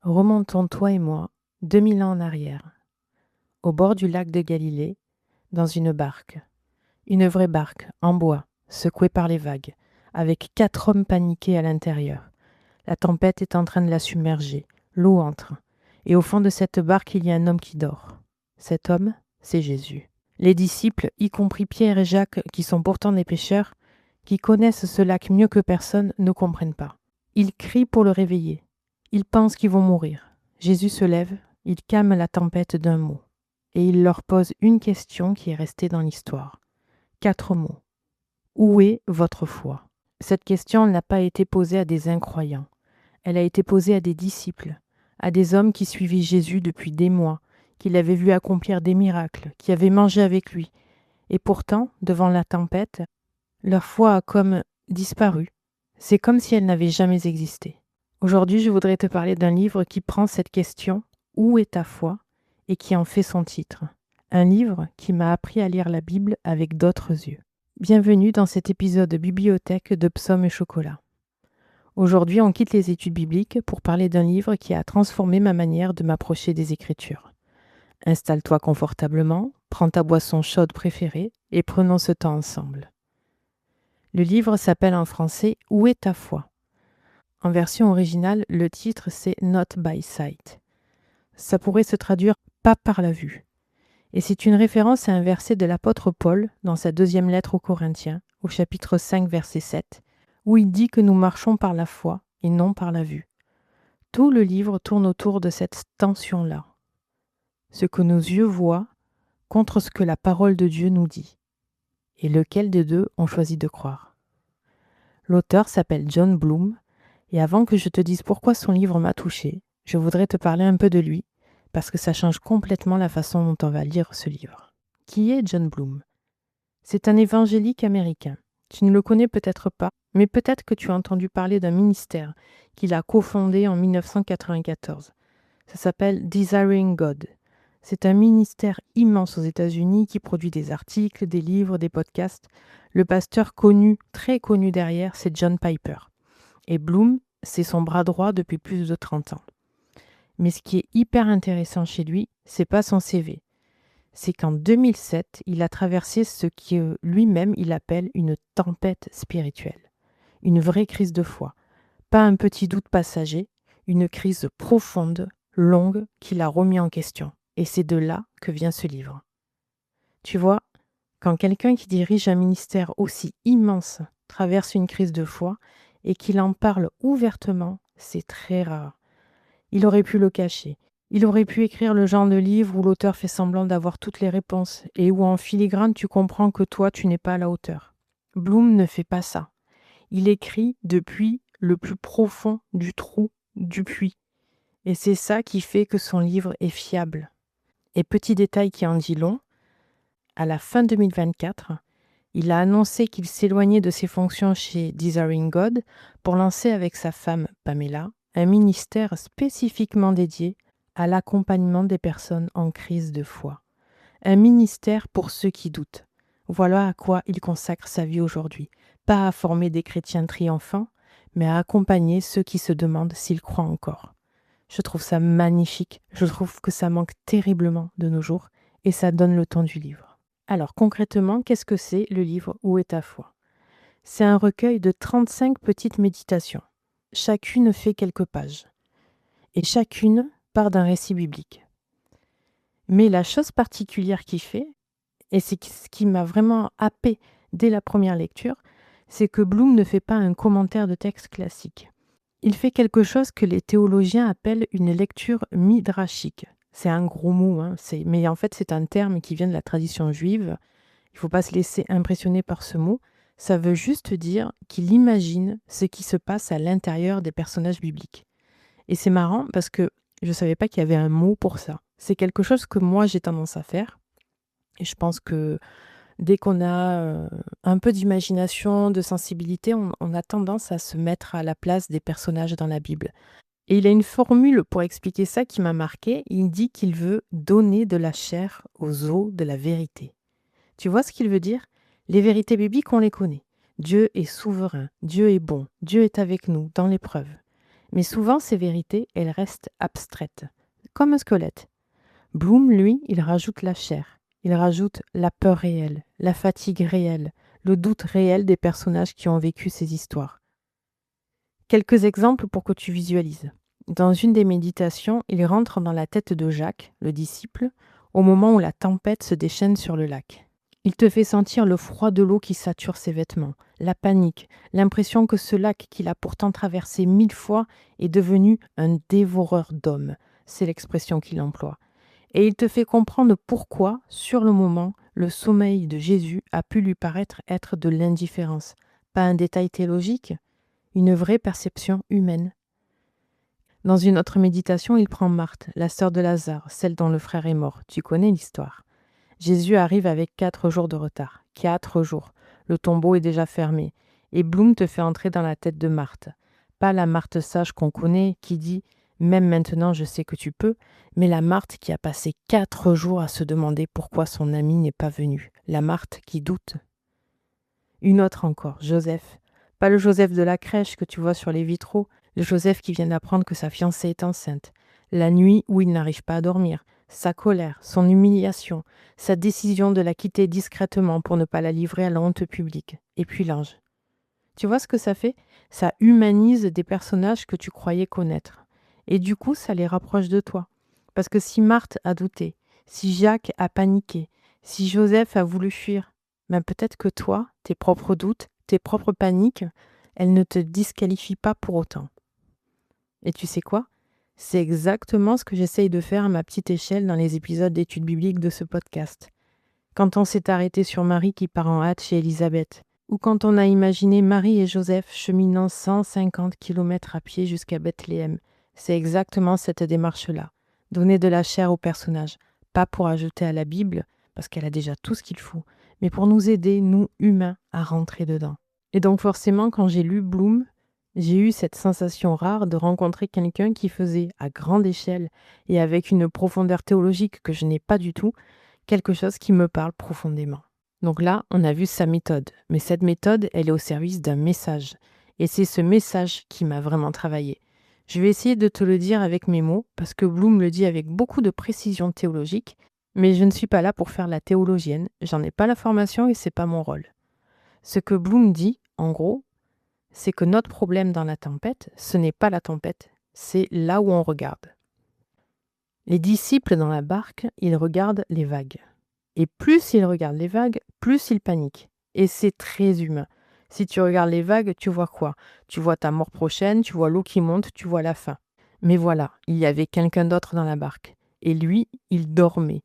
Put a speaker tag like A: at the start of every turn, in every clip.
A: Remontons toi et moi 2000 ans en arrière, au bord du lac de Galilée, dans une barque. Une vraie barque, en bois, secouée par les vagues, avec 4 hommes paniqués à l'intérieur. La tempête est en train de la submerger, l'eau entre, et au fond de cette barque il y a un homme qui dort. Cet homme, c'est Jésus. Les disciples, y compris Pierre et Jacques, qui sont pourtant des pêcheurs, qui connaissent ce lac mieux que personne, ne comprennent pas. Ils crient pour le réveiller. Ils pensent qu'ils vont mourir. Jésus se lève, il calme la tempête d'un mot. Et il leur pose une question qui est restée dans l'histoire. 4 mots. Où est votre foi ? Cette question n'a pas été posée à des incroyants. Elle a été posée à des disciples, à des hommes qui suivaient Jésus depuis des mois, qui l'avaient vu accomplir des miracles, qui avaient mangé avec lui. Et pourtant, devant la tempête, leur foi a comme disparu. C'est comme si elle n'avait jamais existé. Aujourd'hui, je voudrais te parler d'un livre qui prend cette question « Où est ta foi ?» et qui en fait son titre. Un livre qui m'a appris à lire la Bible avec d'autres yeux. Bienvenue dans cet épisode de Bibliothèque de Psaumes et Chocolat. Aujourd'hui, on quitte les études bibliques pour parler d'un livre qui a transformé ma manière de m'approcher des Écritures. Installe-toi confortablement, prends ta boisson chaude préférée et prenons ce temps ensemble. Le livre s'appelle en français « Où est ta foi ?» En version originale, le titre c'est « Not by sight ». Ça pourrait se traduire « pas par la vue ». Et c'est une référence à un verset de l'apôtre Paul dans sa deuxième lettre aux Corinthiens, au chapitre 5, verset 7, où il dit que nous marchons par la foi et non par la vue. Tout le livre tourne autour de cette tension-là. Ce que nos yeux voient contre ce que la parole de Dieu nous dit. Et lequel des deux on choisit de croire. L'auteur s'appelle Jon Bloom, et avant que je te dise pourquoi son livre m'a touché, je voudrais te parler un peu de lui, parce que ça change complètement la façon dont on va lire ce livre. Qui est Jon Bloom ? C'est un évangélique américain. Tu ne le connais peut-être pas, mais peut-être que tu as entendu parler d'un ministère qu'il a cofondé en 1994. Ça s'appelle Desiring God. C'est un ministère immense aux États-Unis qui produit des articles, des livres, des podcasts. Le pasteur connu, très connu derrière, c'est John Piper. Et Bloom, c'est son bras droit depuis plus de 30 ans. Mais ce qui est hyper intéressant chez lui, c'est pas son CV. C'est qu'en 2007, il a traversé ce que lui-même il appelle une tempête spirituelle. Une vraie crise de foi. Pas un petit doute passager, une crise profonde, longue, qui l'a remis en question. Et c'est de là que vient ce livre. Tu vois, quand quelqu'un qui dirige un ministère aussi immense traverse une crise de foi et qu'il en parle ouvertement, c'est très rare. Il aurait pu le cacher. Il aurait pu écrire le genre de livre où l'auteur fait semblant d'avoir toutes les réponses et où en filigrane tu comprends que toi tu n'es pas à la hauteur. Bloom ne fait pas ça. Il écrit depuis le plus profond du trou du puits. Et c'est ça qui fait que son livre est fiable. Et petit détail qui en dit long, à la fin 2024, il a annoncé qu'il s'éloignait de ses fonctions chez Desiring God pour lancer avec sa femme Pamela un ministère spécifiquement dédié à l'accompagnement des personnes en crise de foi. Un ministère pour ceux qui doutent. Voilà à quoi il consacre sa vie aujourd'hui. Pas à former des chrétiens triomphants, mais à accompagner ceux qui se demandent s'ils croient encore. Je trouve ça magnifique, je trouve que ça manque terriblement de nos jours, et ça donne le ton du livre. Alors concrètement, qu'est-ce que c'est le livre « Où est ta foi » ? C'est un recueil de 35 petites méditations. Chacune fait quelques pages. Et chacune part d'un récit biblique. Mais la chose particulière qu'il fait, et c'est ce qui m'a vraiment happé dès la première lecture, c'est que Bloom ne fait pas un commentaire de texte classique. Il fait quelque chose que les théologiens appellent une lecture midrashique. C'est un gros mot, mais en fait c'est un terme qui vient de la tradition juive. Il ne faut pas se laisser impressionner par ce mot. Ça veut juste dire qu'il imagine ce qui se passe à l'intérieur des personnages bibliques. Et c'est marrant parce que je ne savais pas qu'il y avait un mot pour ça. C'est quelque chose que moi j'ai tendance à faire. Et je pense que dès qu'on a un peu d'imagination, de sensibilité, on a tendance à se mettre à la place des personnages dans la Bible. Et il a une formule pour expliquer ça qui m'a marqué. Il dit qu'il veut donner de la chair aux os de la vérité. Tu vois ce qu'il veut dire ? Les vérités bibliques, on les connaît. Dieu est souverain, Dieu est bon, Dieu est avec nous dans l'épreuve. Mais souvent, ces vérités, elles restent abstraites, comme un squelette. Bloom, lui, il rajoute la chair. Il rajoute la peur réelle, la fatigue réelle, le doute réel des personnages qui ont vécu ces histoires. Quelques exemples pour que tu visualises. Dans une des méditations, il rentre dans la tête de Jacques, le disciple, au moment où la tempête se déchaîne sur le lac. Il te fait sentir le froid de l'eau qui sature ses vêtements, la panique, l'impression que ce lac qu'il a pourtant traversé 1000 fois est devenu un dévoreur d'hommes. C'est l'expression qu'il emploie. Et il te fait comprendre pourquoi, sur le moment, le sommeil de Jésus a pu lui paraître être de l'indifférence. Pas un détail théologique, une vraie perception humaine. Dans une autre méditation, il prend Marthe, la sœur de Lazare, celle dont le frère est mort. Tu connais l'histoire. Jésus arrive avec 4 jours de retard. 4 jours. Le tombeau est déjà fermé. Et Bloom te fait entrer dans la tête de Marthe. Pas la Marthe sage qu'on connaît, qui dit « Même maintenant, je sais que tu peux », mais la Marthe qui a passé 4 jours à se demander pourquoi son ami n'est pas venu. La Marthe qui doute. Une autre encore, Joseph. Pas le Joseph de la crèche que tu vois sur les vitraux, le Joseph qui vient d'apprendre que sa fiancée est enceinte. La nuit où il n'arrive pas à dormir, sa colère, son humiliation, sa décision de la quitter discrètement pour ne pas la livrer à la honte publique. Et puis l'ange. Tu vois ce que ça fait? Ça humanise des personnages que tu croyais connaître. Et du coup, ça les rapproche de toi. Parce que si Marthe a douté, si Jacques a paniqué, si Joseph a voulu fuir, ben peut-être que toi, tes propres doutes, tes propres paniques, elles ne te disqualifient pas pour autant. Et tu sais quoi? C'est exactement ce que j'essaye de faire à ma petite échelle dans les épisodes d'études bibliques de ce podcast. Quand on s'est arrêté sur Marie qui part en hâte chez Élisabeth, ou quand on a imaginé Marie et Joseph cheminant 150 km à pied jusqu'à Bethléem, c'est exactement cette démarche-là. Donner de la chair au personnage, pas pour ajouter à la Bible, parce qu'elle a déjà tout ce qu'il faut, mais pour nous aider, nous, humains, à rentrer dedans. Et donc forcément, quand j'ai lu Bloom, j'ai eu cette sensation rare de rencontrer quelqu'un qui faisait, à grande échelle et avec une profondeur théologique que je n'ai pas du tout, quelque chose qui me parle profondément. Donc là, on a vu sa méthode, mais cette méthode, elle est au service d'un message. Et c'est ce message qui m'a vraiment travaillé. Je vais essayer de te le dire avec mes mots, parce que Bloom le dit avec beaucoup de précision théologique, mais je ne suis pas là pour faire la théologienne, j'en ai pas la formation et c'est pas mon rôle. Ce que Bloom dit, en gros, c'est que notre problème dans la tempête, ce n'est pas la tempête, c'est là où on regarde. Les disciples dans la barque, ils regardent les vagues. Et plus ils regardent les vagues, plus ils paniquent. Et c'est très humain. Si tu regardes les vagues, tu vois quoi? Tu vois ta mort prochaine, tu vois l'eau qui monte, tu vois la fin. Mais voilà, il y avait quelqu'un d'autre dans la barque. Et lui, il dormait.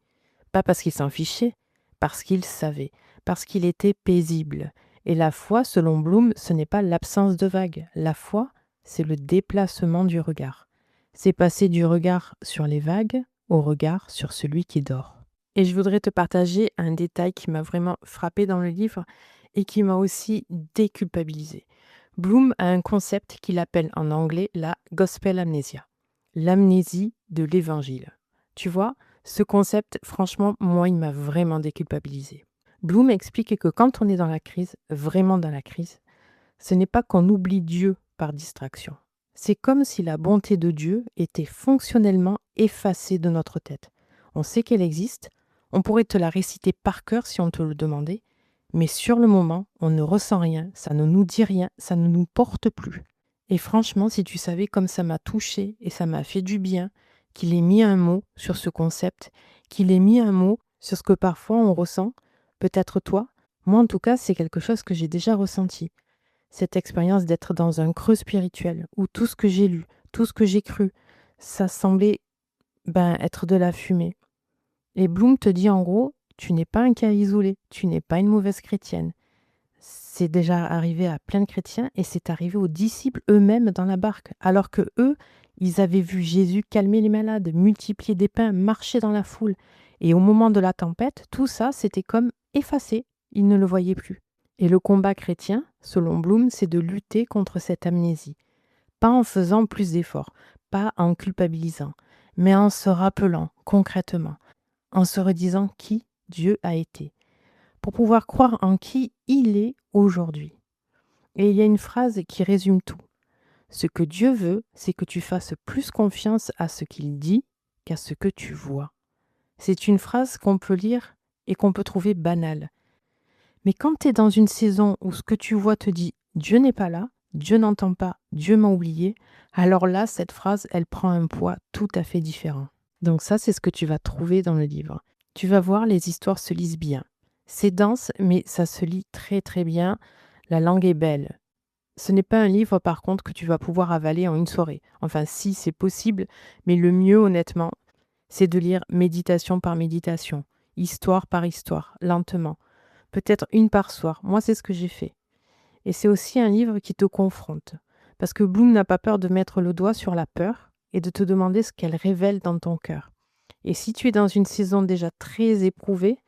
A: Pas parce qu'il s'en fichait, parce qu'il savait, parce qu'il était paisible. Et la foi, selon Bloom, ce n'est pas l'absence de vagues. La foi, c'est le déplacement du regard. C'est passer du regard sur les vagues au regard sur celui qui dort. Et je voudrais te partager un détail qui m'a vraiment frappé dans le livre et qui m'a aussi déculpabilisé. Bloom a un concept qu'il appelle en anglais la gospel amnesia, l'amnésie de l'évangile. Tu vois, ce concept, franchement, moi, il m'a vraiment déculpabilisé. Bloom explique que quand on est dans la crise, vraiment dans la crise, ce n'est pas qu'on oublie Dieu par distraction. C'est comme si la bonté de Dieu était fonctionnellement effacée de notre tête. On sait qu'elle existe, on pourrait te la réciter par cœur si on te le demandait, mais sur le moment, on ne ressent rien, ça ne nous dit rien, ça ne nous porte plus. Et franchement, si tu savais comme ça m'a touché et ça m'a fait du bien, qu'il ait mis un mot sur ce concept, qu'il ait mis un mot sur ce que parfois on ressent, peut-être toi, moi en tout cas, c'est quelque chose que j'ai déjà ressenti. Cette expérience d'être dans un creux spirituel, où tout ce que j'ai lu, tout ce que j'ai cru, ça semblait être de la fumée. Et Bloom te dit en gros, tu n'es pas un cas isolé, tu n'es pas une mauvaise chrétienne. C'est déjà arrivé à plein de chrétiens et c'est arrivé aux disciples eux-mêmes dans la barque, alors que eux, ils avaient vu Jésus calmer les malades, multiplier des pains, marcher dans la foule. Et au moment de la tempête, tout ça, c'était comme effacé, ils ne le voyaient plus. Et le combat chrétien, selon Bloom, c'est de lutter contre cette amnésie. Pas en faisant plus d'efforts, pas en culpabilisant, mais en se rappelant concrètement, en se redisant qui Dieu a été, pour pouvoir croire en qui il est aujourd'hui. Et il y a une phrase qui résume tout. Ce que Dieu veut, c'est que tu fasses plus confiance à ce qu'il dit qu'à ce que tu vois. C'est une phrase qu'on peut lire et qu'on peut trouver banale. Mais quand tu es dans une saison où ce que tu vois te dit « Dieu n'est pas là, Dieu n'entend pas, Dieu m'a oublié », alors là, cette phrase, elle prend un poids tout à fait différent. Donc ça, c'est ce que tu vas trouver dans le livre. Tu vas voir, les histoires se lisent bien. C'est dense, mais ça se lit très très bien. La langue est belle. Ce n'est pas un livre, par contre, que tu vas pouvoir avaler en une soirée. Enfin, si, c'est possible, mais le mieux, honnêtement, c'est de lire méditation par méditation, histoire par histoire, lentement. Peut-être une par soir. Moi, c'est ce que j'ai fait. Et c'est aussi un livre qui te confronte. Parce que Bloom n'a pas peur de mettre le doigt sur la peur et de te demander ce qu'elle révèle dans ton cœur. Et si tu es dans une saison déjà très éprouvée,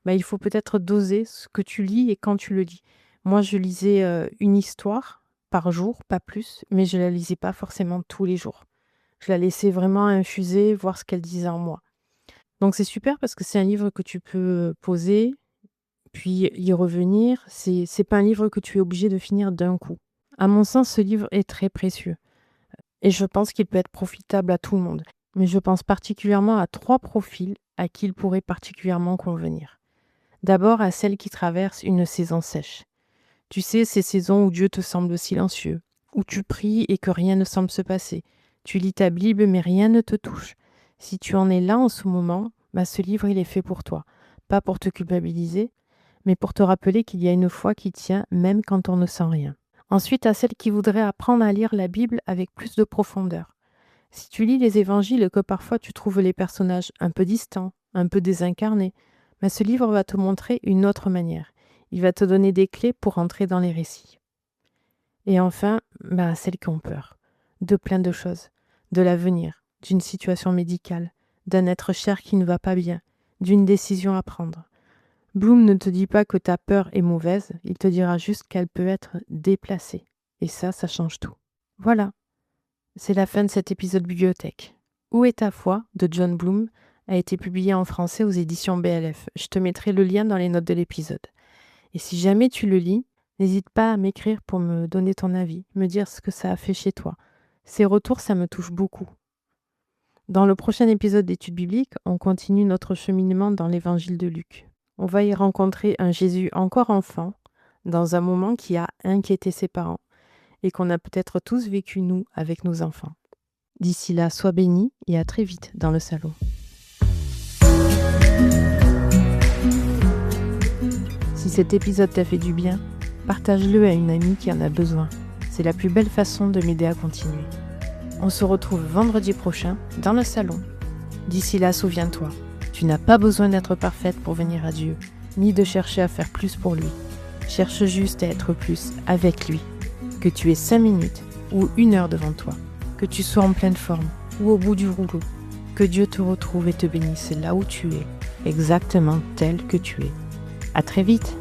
A: il faut peut-être doser ce que tu lis et quand tu le lis. Moi, je lisais une histoire par jour, pas plus, mais je ne la lisais pas forcément tous les jours. Je la laissais vraiment infuser, voir ce qu'elle disait en moi. Donc c'est super parce que c'est un livre que tu peux poser, puis y revenir. C'est pas un livre que tu es obligé de finir d'un coup. À mon sens, ce livre est très précieux. Et je pense qu'il peut être profitable à tout le monde. Mais je pense particulièrement à 3 profils à qui il pourrait particulièrement convenir. D'abord à celles qui traversent une saison sèche. Tu sais, ces saisons où Dieu te semble silencieux, où tu pries et que rien ne semble se passer. Tu lis ta Bible mais rien ne te touche. Si tu en es là en ce moment, ce livre il est fait pour toi. Pas pour te culpabiliser, mais pour te rappeler qu'il y a une foi qui tient même quand on ne sent rien. Ensuite, à celles qui voudraient apprendre à lire la Bible avec plus de profondeur. Si tu lis les évangiles et que parfois tu trouves les personnages un peu distants, un peu désincarnés, ce livre va te montrer une autre manière. Il va te donner des clés pour entrer dans les récits. Et enfin, à celles qui ont peur. De plein de choses. De l'avenir, d'une situation médicale, d'un être cher qui ne va pas bien, d'une décision à prendre. Bloom ne te dit pas que ta peur est mauvaise, il te dira juste qu'elle peut être déplacée. Et ça change tout. Voilà, c'est la fin de cet épisode bibliothèque. Où est ta foi de John Bloom a été publié en français aux éditions BLF. Je te mettrai le lien dans les notes de l'épisode. Et si jamais tu le lis, n'hésite pas à m'écrire pour me donner ton avis, me dire ce que ça a fait chez toi. Ces retours, ça me touche beaucoup. Dans le prochain épisode d'études bibliques, on continue notre cheminement dans l'évangile de Luc. On va y rencontrer un Jésus encore enfant, dans un moment qui a inquiété ses parents et qu'on a peut-être tous vécu nous avec nos enfants. D'ici là, sois béni et à très vite dans le salon. Si cet épisode t'a fait du bien, partage-le à une amie qui en a besoin. C'est la plus belle façon de m'aider à continuer. On se retrouve vendredi prochain dans le salon. D'ici là, souviens-toi, tu n'as pas besoin d'être parfaite pour venir à Dieu, ni de chercher à faire plus pour lui. Cherche juste à être plus avec lui. Que tu aies 5 minutes ou 1 heure devant toi, que tu sois en pleine forme ou au bout du rouleau, que Dieu te retrouve et te bénisse là où tu es, exactement tel que tu es. À très vite!